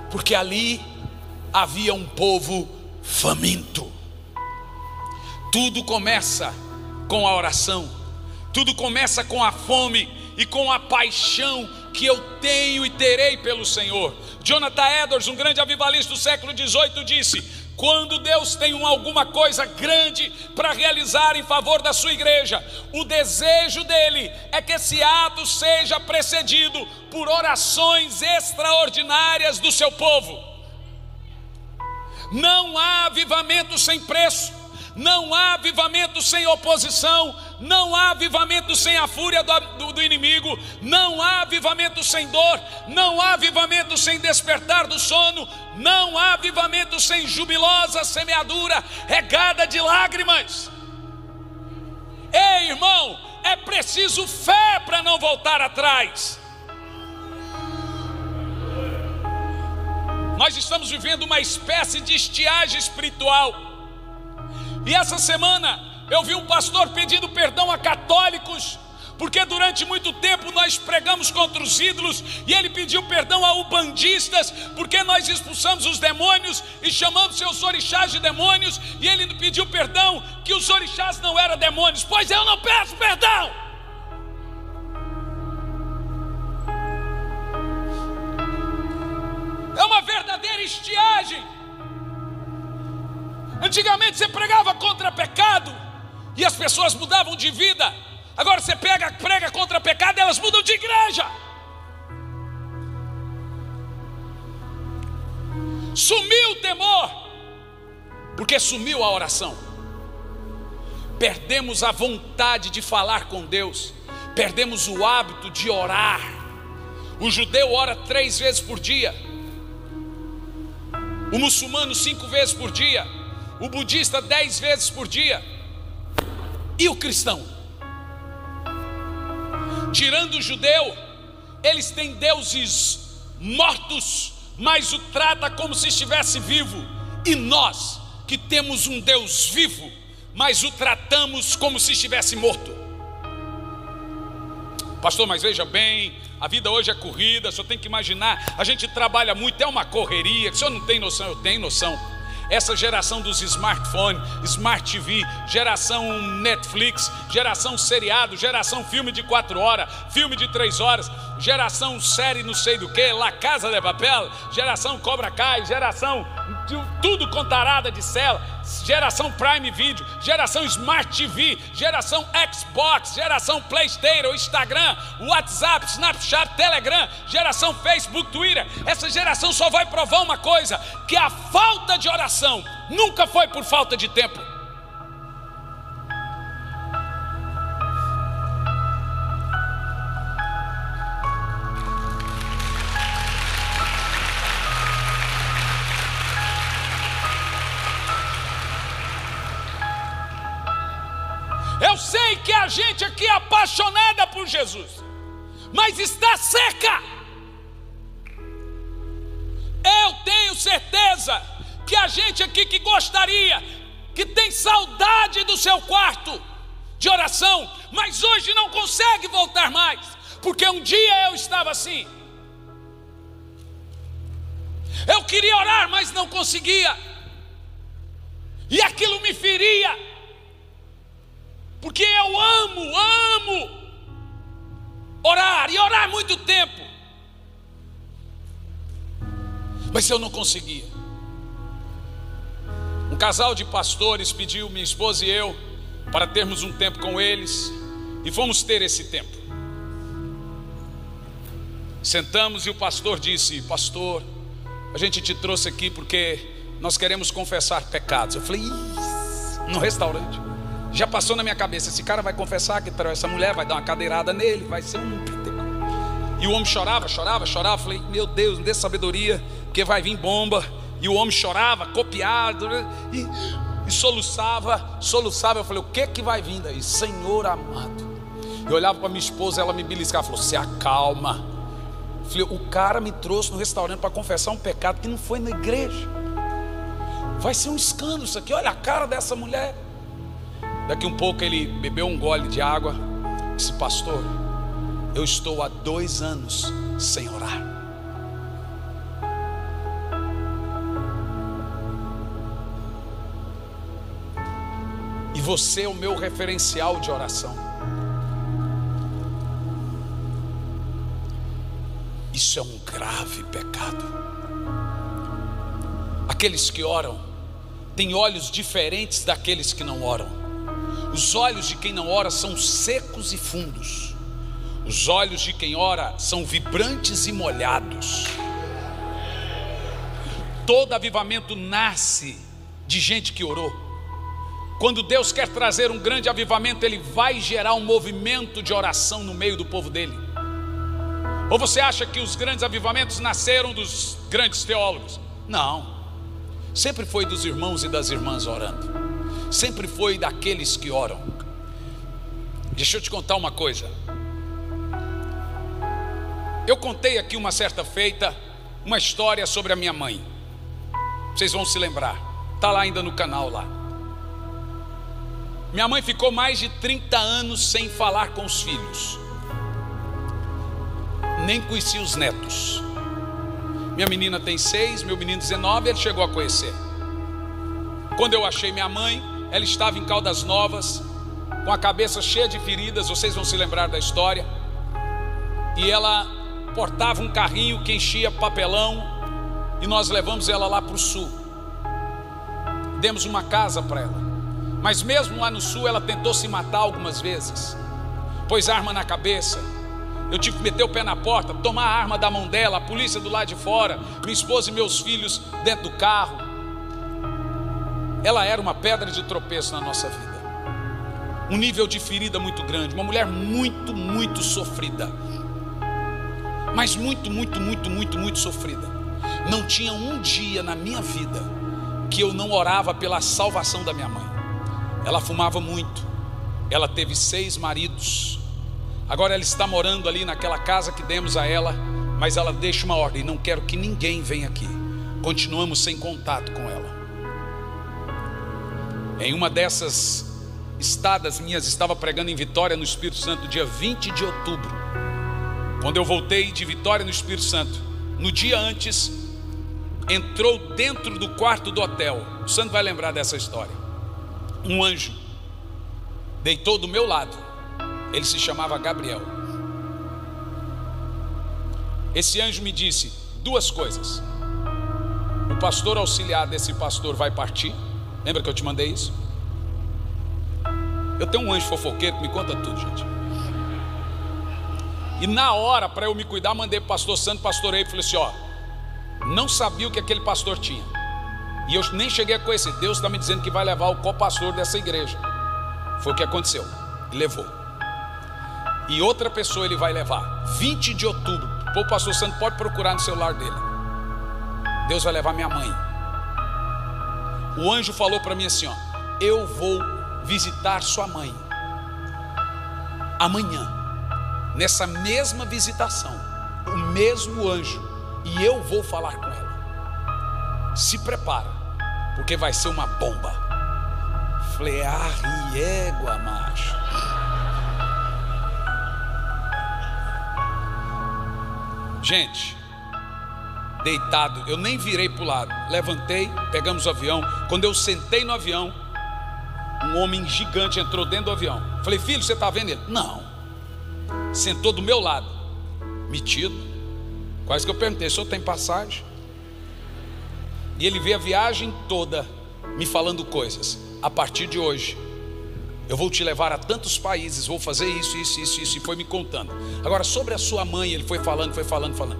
Porque ali havia um povo faminto. Tudo começa com a oração. Tudo começa com a fome e com a paixão que eu tenho e terei pelo Senhor. Jonathan Edwards, um grande avivalista do século XVIII, disse: quando Deus tem alguma coisa grande para realizar em favor da sua igreja, o desejo dele é que esse ato seja precedido por orações extraordinárias do seu povo. Não há avivamento sem preço, não há avivamento sem oposição, não há avivamento sem a fúria do inimigo, não há avivamento sem dor, não há avivamento sem despertar do sono, não há avivamento sem jubilosa semeadura regada de lágrimas. Ei, irmão, é preciso fé para não voltar atrás. Nós estamos vivendo uma espécie de estiagem espiritual. E essa semana eu vi um pastor pedindo perdão a católicos porque durante muito tempo nós pregamos contra os ídolos, e ele pediu perdão a ubandistas, porque nós expulsamos os demônios e chamamos seus orixás de demônios, e ele pediu perdão que os orixás não eram demônios. Pois eu não peço perdão. É uma verdadeira estiagem. Antigamente você pregava contra pecado e as pessoas mudavam de vida. Agora você prega contra pecado e elas mudam de igreja. Sumiu o temor, porque sumiu a oração. Perdemos a vontade de falar com Deus, perdemos o hábito de orar. O judeu ora 3 vezes por dia, o muçulmano 5 vezes por dia, o budista 10 vezes por dia. E o cristão? Tirando o judeu, eles têm deuses mortos, mas o trata como se estivesse vivo. E nós, que temos um Deus vivo, mas o tratamos como se estivesse morto. Pastor, mas veja bem, a vida hoje é corrida, o senhor tem que imaginar, a gente trabalha muito, é uma correria, que o senhor não tem noção, eu tenho noção. Essa geração dos smartphones, Smart TV, geração Netflix, geração seriado, geração filme de 4 horas, filme de 3 horas, geração série não sei do que, La Casa de Papel, geração Cobra Kai, geração tudo com tarada de cela, geração Prime Video, geração Smart TV, geração Xbox, geração PlayStation, Instagram, WhatsApp, Snapchat, Telegram, geração Facebook, Twitter. Essa geração só vai provar uma coisa, que a falta de oração nunca foi por falta de tempo. Eu sei que a gente aqui é apaixonada por Jesus, mas está seca. Eu tenho certeza que a gente aqui que gostaria, que tem saudade do seu quarto de oração, mas hoje não consegue voltar mais, porque um dia eu estava assim. Eu queria orar, mas não conseguia, e aquilo me feria. Porque eu amo orar, e orar muito tempo. Mas eu não conseguia. Um casal de pastores pediu minha esposa e eu para termos um tempo com eles, e fomos ter esse tempo. Sentamos e o pastor disse: pastor, a gente te trouxe aqui porque nós queremos confessar pecados. Eu falei: no restaurante. Já passou na minha cabeça, esse cara vai confessar que essa mulher vai dar uma cadeirada nele, vai ser um... E o homem chorava. Falei: meu Deus, me dê sabedoria, porque vai vir bomba. E o homem chorava, copiado, e soluçava. Eu falei: o que vai vir daí? Senhor amado. Eu olhava para minha esposa, ela me beliscava, falou: se acalma. Eu falei: o cara me trouxe no restaurante para confessar um pecado que não foi na igreja. Vai ser um escândalo isso aqui, olha a cara dessa mulher. Daqui um pouco ele bebeu um gole de água, disse: pastor, eu estou há 2 anos sem orar. E você é o meu referencial de oração. Isso é um grave pecado. Aqueles que oram têm olhos diferentes daqueles que não oram. Os olhos de quem não ora são secos e fundos. Os olhos de quem ora são vibrantes e molhados. Todo avivamento nasce de gente que orou. Quando Deus quer trazer um grande avivamento, Ele vai gerar um movimento de oração no meio do povo dele. Ou você acha que os grandes avivamentos nasceram dos grandes teólogos? Não, sempre foi dos irmãos e das irmãs orando. Sempre foi daqueles que oram. Deixa eu te contar uma coisa. Eu contei aqui uma certa feita uma história sobre a minha mãe. Vocês vão se lembrar, está lá ainda no canal lá. Minha mãe ficou mais de 30 anos sem falar com os filhos, nem conhecia os netos. Minha menina tem 6, meu menino 19, ele chegou a conhecer. Quando eu achei minha mãe, ela estava em Caldas Novas, com a cabeça cheia de feridas, vocês vão se lembrar da história. E ela portava um carrinho que enchia papelão, e nós levamos ela lá para o sul. Demos uma casa para ela. Mas mesmo lá no sul ela tentou se matar algumas vezes. Pôs arma na cabeça. Eu tive que meter o pé na porta, tomar a arma da mão dela, a polícia do lado de fora, minha esposa e meus filhos dentro do carro. Ela era uma pedra de tropeço na nossa vida. Um nível de ferida muito grande. Uma mulher muito, muito sofrida. Mas muito, muito, muito, muito, muito sofrida. Não tinha um dia na minha vida que eu não orava pela salvação da minha mãe. Ela fumava muito, ela teve 6 maridos, agora ela está morando ali naquela casa que demos a ela, mas ela deixa uma ordem: não quero que ninguém venha aqui. Continuamos sem contato com ela. Em uma dessas estadas minhas, estava pregando em Vitória no Espírito Santo, dia 20 de outubro. Quando eu voltei de Vitória no Espírito Santo, no dia antes, entrou dentro do quarto do hotel, o Santo vai lembrar dessa história, um anjo deitou do meu lado. Ele se chamava Gabriel. Esse anjo me disse 2 coisas: o pastor auxiliar desse pastor vai partir. Lembra que eu te mandei isso? Eu tenho um anjo fofoqueiro que me conta tudo, gente. E na hora, para eu me cuidar, mandei para o pastor Santo, pastorei, falei assim: ó, não sabia o que aquele pastor tinha, e eu nem cheguei a conhecer. Deus está me dizendo que vai levar o co-pastor dessa igreja. Foi o que aconteceu, e levou. E outra pessoa ele vai levar, 20 de outubro. O pastor Santo pode procurar no celular dele. Deus vai levar minha mãe. O anjo falou para mim assim: ó, eu vou visitar sua mãe amanhã, nessa mesma visitação, o mesmo anjo, e eu vou falar com ela. Se prepara, porque vai ser uma bomba. Falei: égua, macho. Gente, deitado, eu nem virei para o lado, levantei, pegamos o avião. Quando eu sentei no avião, um homem gigante entrou dentro do avião. Falei: filho, você está vendo ele? Não. Sentou do meu lado, metido. Quase que eu perguntei: o senhor tem passagem? E ele veio a viagem toda me falando coisas. A partir de hoje eu vou te levar a tantos países, vou fazer isso, isso, isso, isso. E foi me contando. Agora, sobre a sua mãe, ele foi falando.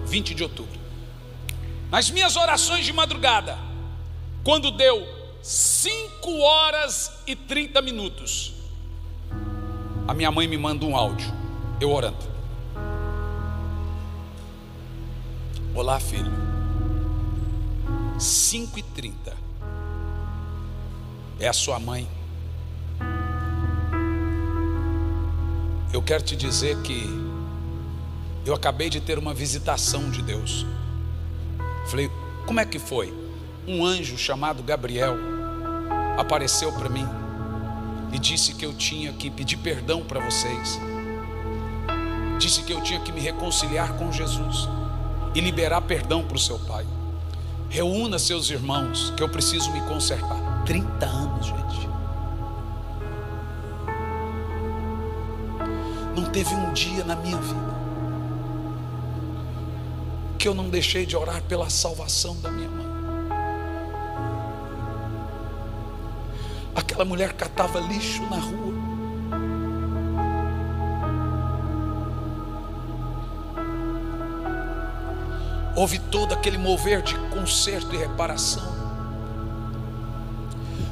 20 de outubro. Nas minhas orações de madrugada, quando deu 5h30, a minha mãe me manda um áudio, eu orando: olá, filho. 5h30. É a sua mãe. Eu quero te dizer que eu acabei de ter uma visitação de Deus. Falei: como é que foi? Um anjo chamado Gabriel apareceu para mim e disse que eu tinha que pedir perdão para vocês. Disse que eu tinha que me reconciliar com Jesus e liberar perdão para o seu pai. Reúna seus irmãos, que eu preciso me consertar. 30 anos, gente. Não teve um dia na minha vida que eu não deixei de orar pela salvação da minha mãe. Aquela mulher catava lixo na rua. Houve todo aquele mover de conserto e reparação.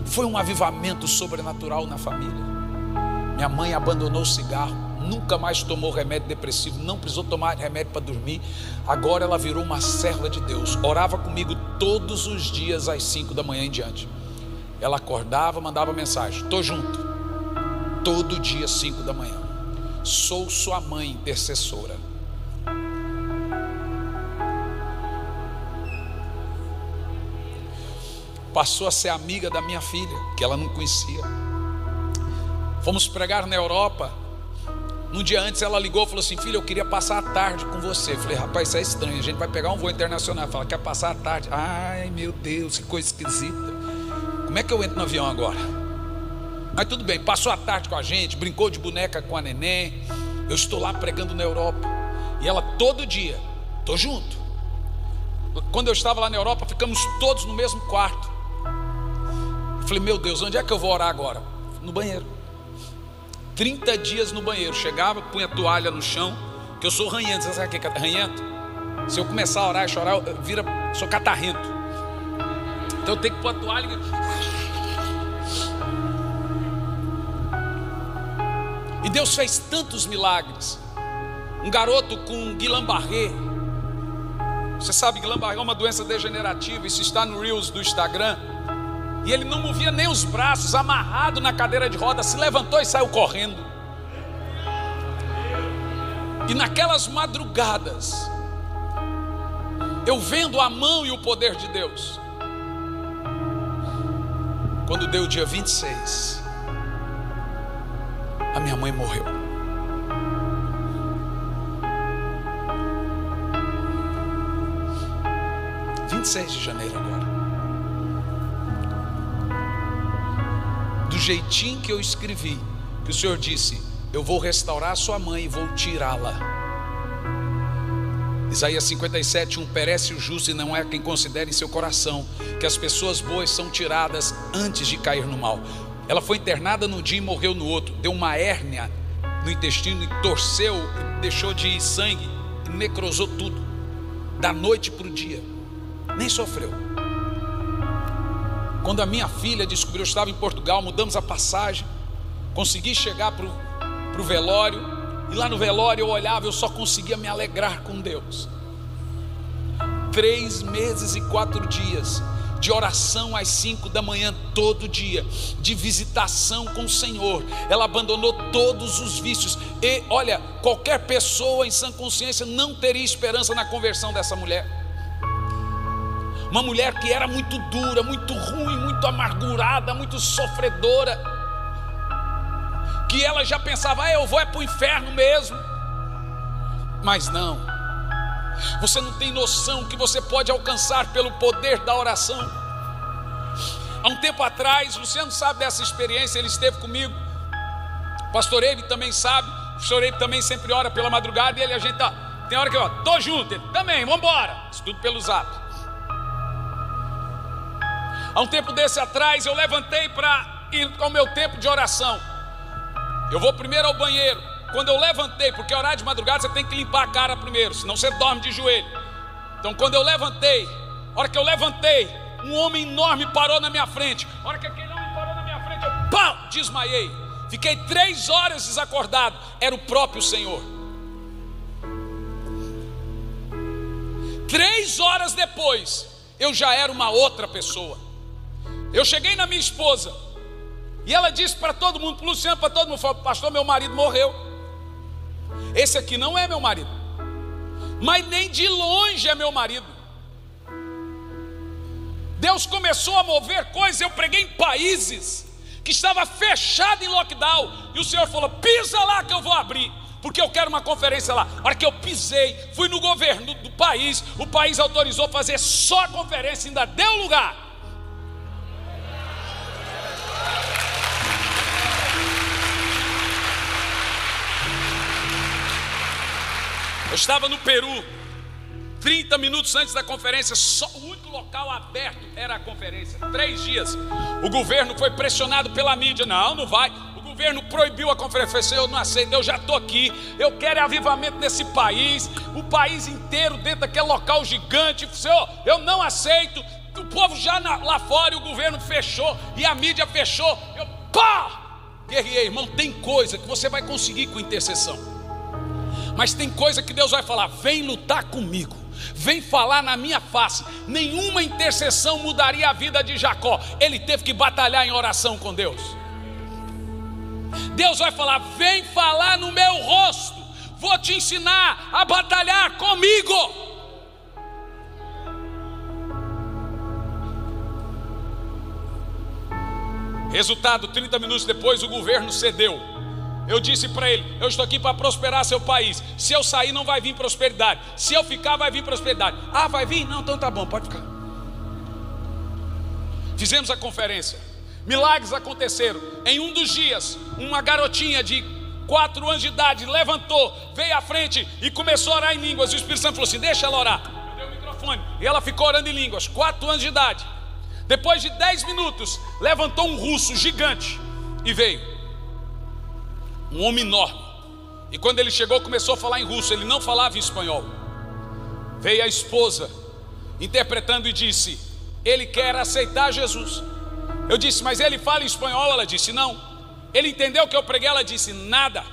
Foi um avivamento sobrenatural na família. Minha mãe abandonou o cigarro, nunca mais tomou remédio depressivo, não precisou tomar remédio para dormir. Agora ela virou uma serva de Deus. Orava comigo todos os dias às 5 da manhã em diante. Ela acordava, mandava mensagem: estou junto. Todo dia 5 da manhã. Sou sua mãe intercessora. Passou a ser amiga da minha filha, que ela não conhecia. Fomos pregar na Europa. Num dia antes ela ligou e falou assim: filho, eu queria passar a tarde com você. Eu falei: rapaz, isso é estranho, a gente vai pegar um voo internacional. Fala, quer passar a tarde? Ai meu Deus, que coisa esquisita. Como é que eu entro no avião agora? Mas tudo bem, passou a tarde com a gente, brincou de boneca com a neném. Eu estou lá pregando na Europa. E ela todo dia, estou junto. Quando eu estava lá na Europa, ficamos todos no mesmo quarto. Eu falei: meu Deus, onde é que eu vou orar agora? No banheiro. 30 dias no banheiro. Chegava, punha a toalha no chão, que eu sou ranhento. Você sabe o que é ranhento? Se eu começar a orar e chorar, sou catarrento. Então eu tenho que pôr a toalha. E Deus fez tantos milagres. Um garoto com Guillain-Barré. Você sabe, Guillain-Barré é uma doença degenerativa. Isso está no Reels do Instagram. E ele não movia nem os braços, amarrado na cadeira de roda, se levantou e saiu correndo. E naquelas madrugadas, eu vendo a mão e o poder de Deus. Quando deu o dia 26, a minha mãe morreu. Dia 26 de janeiro agora. Do jeitinho que eu escrevi, que o Senhor disse: eu vou restaurar a sua mãe e vou tirá-la. Isaías 57:1: perece o justo e não é quem considere em seu coração que as pessoas boas são tiradas antes de cair no mal. Ela foi internada num dia e morreu no outro. Deu uma hérnia no intestino e torceu, e deixou de ir sangue e necrosou tudo, da noite para o dia. Nem sofreu. Quando a minha filha descobriu, eu estava em Portugal, mudamos a passagem, consegui chegar para o velório, e lá no velório eu olhava, eu só conseguia me alegrar com Deus. 3 meses e 4 dias de oração às 5 da manhã todo dia, de visitação com o Senhor. Ela abandonou todos os vícios. E olha, qualquer pessoa em sã consciência não teria esperança na conversão dessa mulher. Uma mulher que era muito dura, muito ruim, muito amargurada, muito sofredora, que ela já pensava: eu vou para o inferno mesmo. Mas não. Você não tem noção que você pode alcançar pelo poder da oração. Há um tempo atrás, Luciano sabe dessa experiência, ele esteve comigo. O pastor Eibe também sabe. O pastor Eibe também sempre ora pela madrugada. E a gente tem hora que eu estou junto, ele também, vamos embora. Isso tudo pelo Zap. Há um tempo desse atrás, eu levantei para ir ao meu tempo de oração. Eu vou primeiro ao banheiro. Quando eu levantei, porque horário de madrugada você tem que limpar a cara primeiro, senão você dorme de joelho. Então quando eu levantei, a hora que eu levantei, um homem enorme parou na minha frente. A hora que aquele homem parou na minha frente, eu pau, desmaiei. Fiquei 3 horas desacordado. Era o próprio Senhor. 3 horas depois, eu já era uma outra pessoa. Eu cheguei na minha esposa e ela disse para todo mundo, para o Luciano, para todo mundo, falou: pastor, meu marido morreu. Esse aqui não é meu marido, mas nem de longe é meu marido. Deus começou a mover coisas. Eu preguei em países que estava fechado em lockdown, e o Senhor falou: pisa lá que eu vou abrir, porque eu quero uma conferência lá. A hora que eu pisei, fui no governo do país, o país autorizou fazer só conferência, ainda deu lugar. Eu estava no Peru, 30 minutos antes da conferência, só o único local aberto era a conferência. 3 dias. O governo foi pressionado pela mídia: não vai. O governo proibiu a conferência. Eu falei: eu não aceito, eu já estou aqui, eu quero avivamento nesse país, o país inteiro dentro daquele local gigante. Senhor, eu não aceito. O povo já lá fora, e o governo fechou, e a mídia fechou. Eu guerreei, irmão. Tem coisa que você vai conseguir com intercessão, mas tem coisa que Deus vai falar: vem lutar comigo, vem falar na minha face. Nenhuma intercessão mudaria a vida de Jacó. Ele teve que batalhar em oração com Deus. Deus vai falar: vem falar no meu rosto, vou te ensinar a batalhar comigo. Resultado, 30 minutos depois o governo cedeu. Eu disse para ele: eu estou aqui para prosperar seu país. Se eu sair não vai vir prosperidade. Se eu ficar vai vir prosperidade. Ah, vai vir? Não, então tá bom, pode ficar. Fizemos a conferência. Milagres aconteceram. Em um dos dias, uma garotinha de 4 anos de idade levantou, veio à frente e começou a orar em línguas. E o Espírito Santo falou assim: deixa ela orar. Eu dei o microfone e ela ficou orando em línguas, 4 anos de idade. Depois de 10 minutos, levantou um russo gigante e veio. Um homem enorme. E quando ele chegou, começou a falar em russo. Ele não falava em espanhol. Veio a esposa interpretando e disse: ele quer aceitar Jesus. Eu disse: mas ele fala em espanhol? Ela disse: não. Ele entendeu o que eu preguei? Ela disse: nada.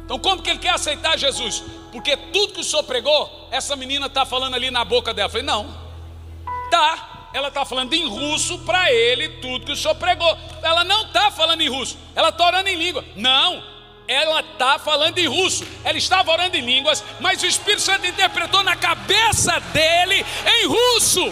Então como que ele quer aceitar Jesus? Porque tudo que o senhor pregou, essa menina está falando ali na boca dela. Eu falei: não, tá. Ela está falando em russo para ele tudo que o senhor pregou. Ela não está falando em russo, ela está orando em língua. Não, ela está falando em russo. Ela estava orando em línguas, mas o Espírito Santo interpretou na cabeça dele em russo.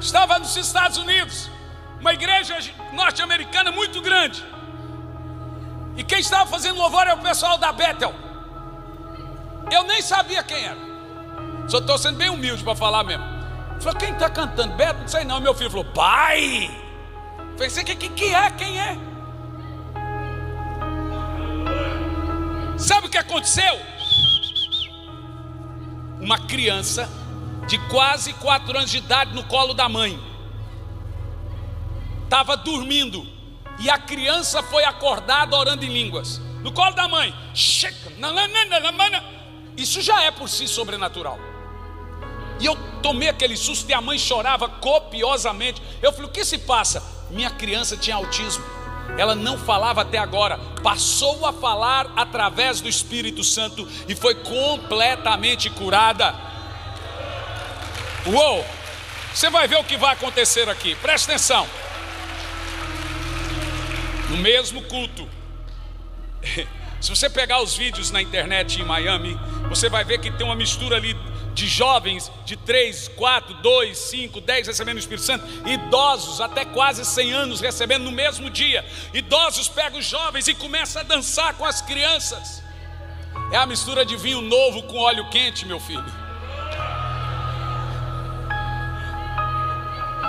Estava nos Estados Unidos, uma igreja norte-americana muito grande, e quem estava fazendo louvor era o pessoal da Bethel. Eu nem sabia quem era, só estou sendo bem humilde para falar mesmo. Falei: quem está cantando? Bethel? Não sei não. Meu filho falou: pai. Falei: que é? Quem é? Sabe o que aconteceu? Uma criança de quase 4 anos de idade no colo da mãe estava dormindo, e a criança foi acordada orando em línguas no colo da mãe. Isso já é por si sobrenatural. E eu tomei aquele susto e a mãe chorava copiosamente. Eu falei: o que se passa? Minha criança tinha autismo. Ela não falava até agora, passou a falar através do Espírito Santo e foi completamente curada. Uou! Você vai ver o que vai acontecer aqui. Presta atenção. No mesmo culto, se você pegar os vídeos na internet em Miami, você vai ver que tem uma mistura ali de jovens de 3, 4, 2, 5, 10 recebendo o Espírito Santo, idosos até quase 100 anos recebendo no mesmo dia. Idosos pegam os jovens e começam a dançar com as crianças. É a mistura de vinho novo com óleo quente, meu filho.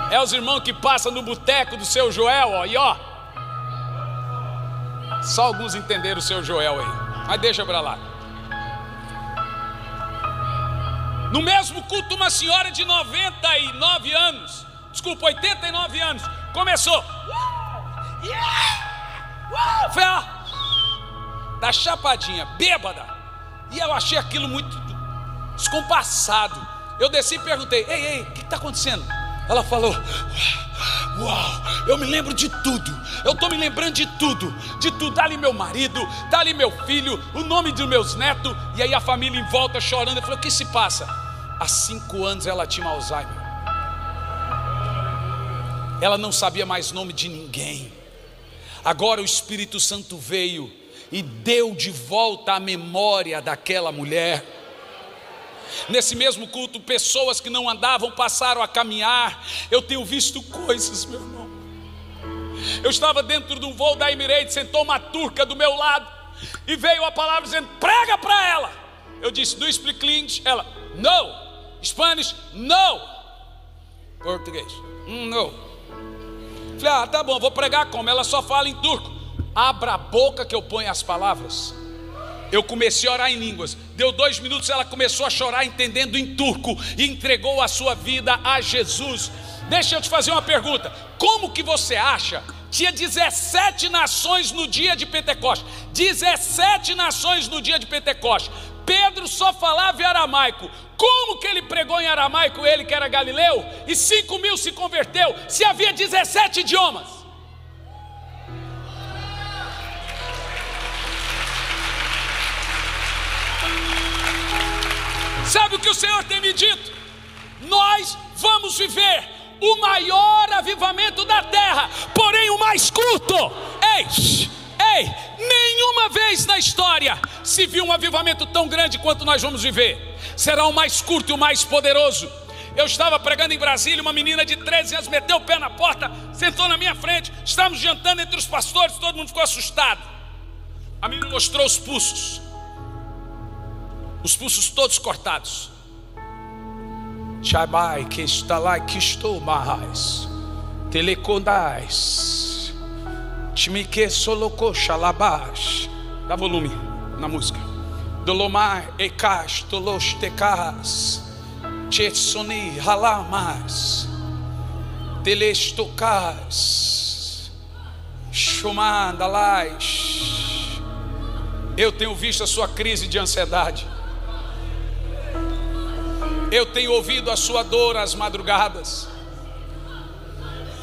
É os irmãos que passam no boteco do seu Joel, ó, e ó. Só alguns entenderam o seu Joel aí, mas deixa pra lá. No mesmo culto, uma senhora de 99 anos, desculpa, 89 anos, começou. Foi, ó, da chapadinha, bêbada. E eu achei aquilo muito descompassado. Eu desci e perguntei: ei, o que está acontecendo? Ela falou: uau, eu me lembro de tudo. Eu estou me lembrando de tudo. Está ali meu marido, está ali meu filho, o nome dos meus netos. E aí a família em volta chorando. Eu falei: o que se passa? Há 5 anos ela tinha Alzheimer. Ela não sabia mais nome de ninguém. Agora o Espírito Santo veio e deu de volta a memória daquela mulher. Nesse mesmo culto, pessoas que não andavam passaram a caminhar. Eu tenho visto coisas, meu irmão. Eu estava dentro de um voo da Emirates, sentou uma turca do meu lado e veio a palavra dizendo: prega para ela. Eu disse: do you speak English? Ela: no. Spanish? No. Português? No. Falei: ah, tá bom, vou pregar como? Ela só fala em turco. Abra a boca que eu ponho as palavras. Eu comecei a orar em línguas. Deu 2 minutos, ela começou a chorar entendendo em turco e entregou a sua vida a Jesus. Deixa eu te fazer uma pergunta. Como que você acha? Tinha 17 nações no dia de Pentecostes. 17 nações no dia de Pentecostes. Pedro só falava em aramaico. Como que ele pregou em aramaico, ele que era galileu? E 5.000 se converteu, se havia 17 idiomas. Sabe o que o Senhor tem me dito? Nós vamos viver o maior avivamento da terra, porém o mais curto. Ei, nenhuma vez na história se viu um avivamento tão grande quanto nós vamos viver. Será o mais curto e o mais poderoso. Eu estava pregando em Brasília, uma menina de 13 anos meteu o pé na porta, sentou na minha frente, estávamos jantando entre os pastores, todo mundo ficou assustado. A menina mostrou os pulsos todos cortados. Chabai que está lá, que estou mais telecondais, time que solocou xalabás. Dá volume na música. Dolomar ecas tolos tecas, chetsoni halamas, telestocas, chomandalais. Eu tenho visto a sua crise de ansiedade. Eu tenho ouvido a sua dor às madrugadas.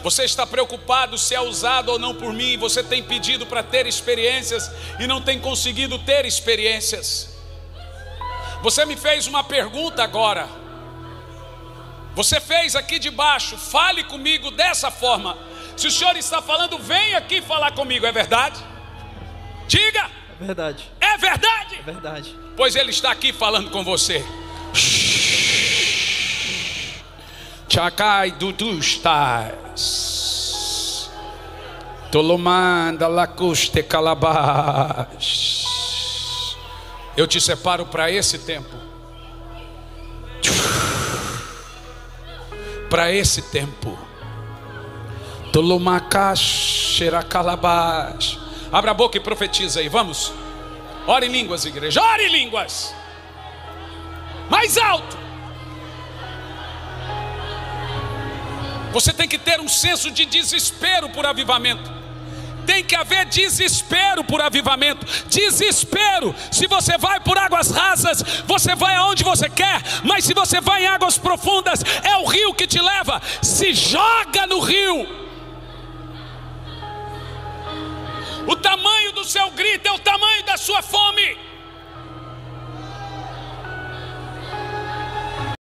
Você está preocupado se é usado ou não por mim. Você tem pedido para ter experiências e não tem conseguido ter experiências. Você me fez uma pergunta agora. Você fez aqui de baixo: fale comigo dessa forma. Se o Senhor está falando, vem aqui falar comigo. É verdade? Diga. É verdade. É verdade? É verdade. Pois Ele está aqui falando com você. Chacai dudustas, tolomanda lacuste calabás. Eu te separo para esse tempo. Para esse tempo. Tolomacaxera calabás. Abra a boca e profetiza aí, vamos. Ore em línguas, igreja. Ore em línguas. Mais alto. Você tem que ter um senso de desespero por avivamento. Tem que haver desespero por avivamento. Desespero. Se você vai por águas rasas, você vai aonde você quer. Mas se você vai em águas profundas, é o rio que te leva. Se joga no rio. O tamanho do seu grito é o tamanho da sua fome.